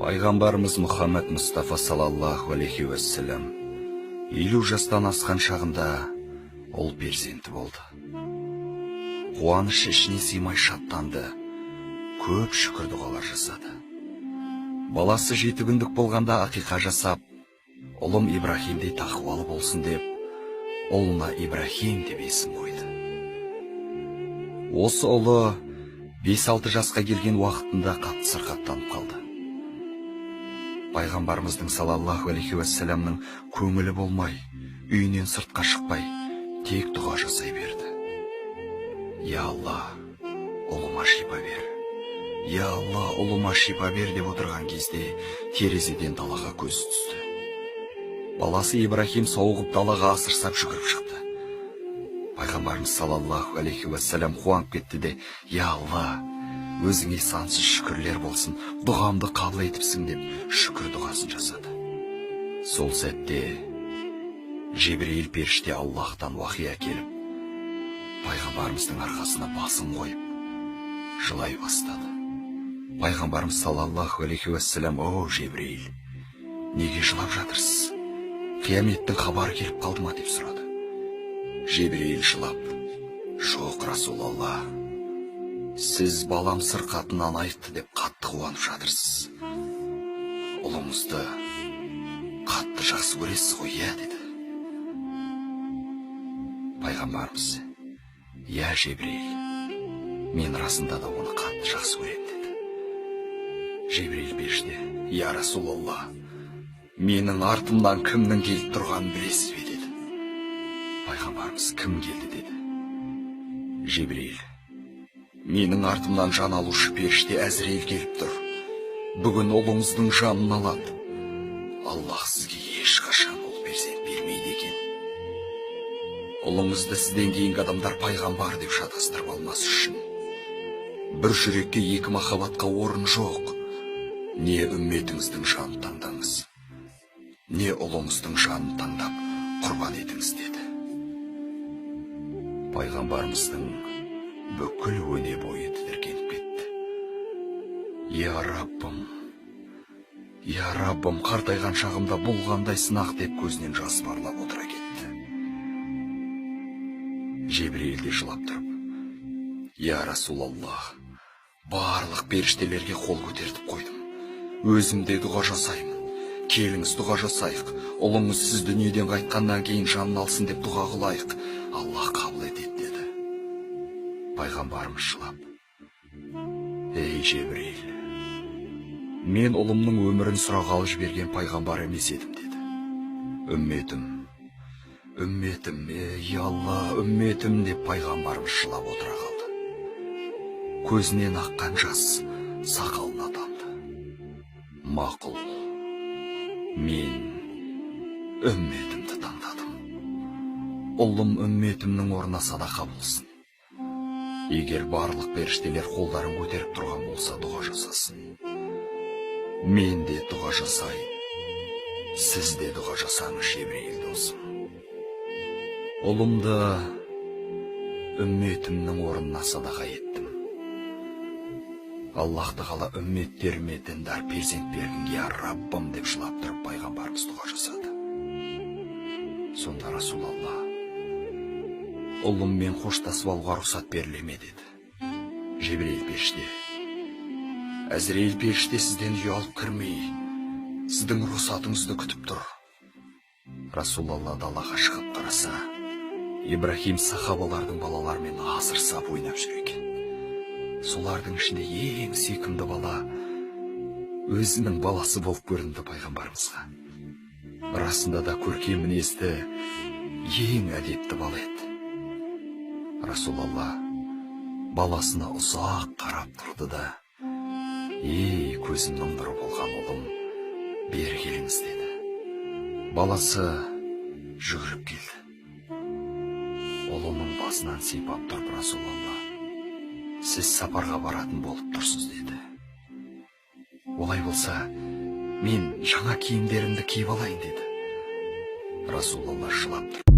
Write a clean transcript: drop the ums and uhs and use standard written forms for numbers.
Пайғамбарымыз Мұхаммед Мұстафа салаллаху алейхи вассалам 50 жастан асқан шағында ол перзенті болды. Қуаныш ішіне сыймай шаттанды, көп шүкір дұғалар жасады. Баласы 7 күндік болғанда ақиқа жасап, ұлым Ибрахимдей тақуалы болсын деп, ұлына Ибрахим деп есім қойды. Осы ұлы 5-6 жасқа келген уақытында қатты сырқаттанып қалды. Пайғамбарымыздың салаллаху алейхи вассаламның көңілі болмай, үйінен сыртқа шықпай, тек дұға жасай берді. Я Алла, ұлыма шипа бер. Я Алла, ұлыма шипа бер деп отырған кезде терезеден далаға көз түсті. Баласы Ибрахим соғып далаға асырсап жүгіріп шықты. Пайғамбарымыз салаллаху алейхи вассалам қуанып кетті де, я Алла, өзіңе сансыз шүкірлер болсын, дұғамды қабыл етіпсің деп шүкір дұғасын жасады. Сол сәтте Жебірейіл періште Аллахтан уахи әкеліп, пайғамбарымыздың арқасына басын қойып, жылай бастады. Пайғамбарымыз салаллаху алейхи вассалам, о Жебірейіл, неге жылап жатырсыз? Қияметтің хабары келіп қалды ма деп сұрады. Жебірейіл жылап, жоқ Расулалла, сіз балам сырқатынан айтты деп қатты қуанып жатырсыз. Ұлыңызды қатты жақсы көресіз ғой, иә деді. Пайғамбарымыз, иә Жебірейіл, мен расында да оны қатты жақсы көрем деді. Жебірейіл періште, я Расулалла, менің артымнан кімнің келіп тұрғанын білесіз бе деді. Пайғамбарымыз, кім келді деді. Жебірейіл, менің артымнан жан алушы періште Әзірейіл келіп тұр. Бүгін ұлыңыздың жанын алады. Аллах сізге ешқашан ол перзент бермейді екен. Ұлыңызды сізден кейінгі адамдар пайғамбар деп шатастырып алмас үшін. Бір жүрекке 2 махаббатқа орын жоқ. Не үмметіңіздің жанын таңдаңыз, не ұлыңыздың жанын таңдап құрбан етіңіз деді. Пайғамбарымыздың бүкіл өне бойы тітіркеніп кетті. Я Раббым, қартайған шағымда бұл қандай сынақ деп көзінен жас парлап отыра кетті. Жебірейіл де жылап тұрып, я Расулаллах, барлық періштелерге қол көтертіп қойдым. Өзімде дұға жасаймын. Келіңіз дұға жасайық. Ұлыңыз сіз дүниеден қайтқаннан кейін жанын алсын деп дұға қылайық. Аллах қабыл етеді деді. Пайғамбарымыз жылап, ей Жебірейіл, мен ұлымның өмірін сұрағалы жіберген пайғамбар емес едім деді. Үмметім, ей Алла, үмметім деп пайғамбарымыз жылап отыра қалды. Көзінен аққан жас сақалына тамды. Мақұл, мен үмметімді таңдадым. Ұлым үмметімнің орнына садақа болсын. Егер барлық періштелер қолдарын көтеріп тұрған болса, дұға жасасын. Мен де дұға жасайын. Сіз де дұға жасаңыз, Жебірейіл досым. Ұлымды үмметімнің орнына садақа еттім. Аллахты қала үмметтеріме діндар перзент бергін, я Раббым деп жылап тұрып пайғамбарымыз дұға жасады. Сонда Расулалла, ұлыммен қоштасып алуға рұқсат беріле деді. Жебірейіл періште, Әзірейіл періште сізден ұялып кірмей, сіздің рұқсатыңызды күтіп тұр. Расулалла далаға шығып қараса, Ибрахим сахабалардың балаларымен асырсап ойнап жүр екен. Солардың ішінде ең сүйкімді бала өзінің баласы болып көрінді пайғамбарымызға. Расында да көркем мінезді ең әдепті бала еді. Расулалла баласына ұзақ қарап тұрды да, ей көзімнің нұры болған ұлым, бері келіңіз деді. Баласы жүгіріп келді. Ұлының басынан сипап тұрып, Расулалла, сіз сапарға баратын болып тұрсыз деді. Олай болса, мен жаңа киімдерімді киіп алайын деді. Расулалла жылап тұрды.